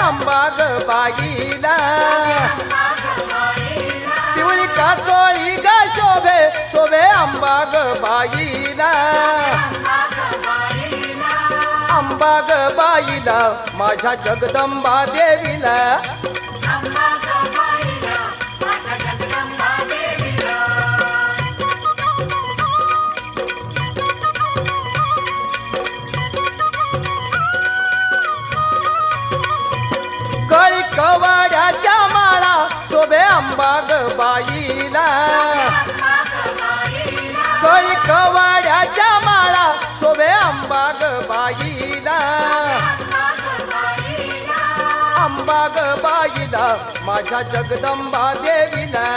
अंबाग बाईला पिवळी कातोळी ग शोभे शोभे अंबाग बाईला अंबाग बाईला माझ्या जगदंबा देवीला कळी कवाड्याच्या माळा शोभे अंबाग बाईला कळी कवाड्याच्या माळा शोभे अंबाग बाईला अंबाग बाईला माझ्या जगदंबा देवीला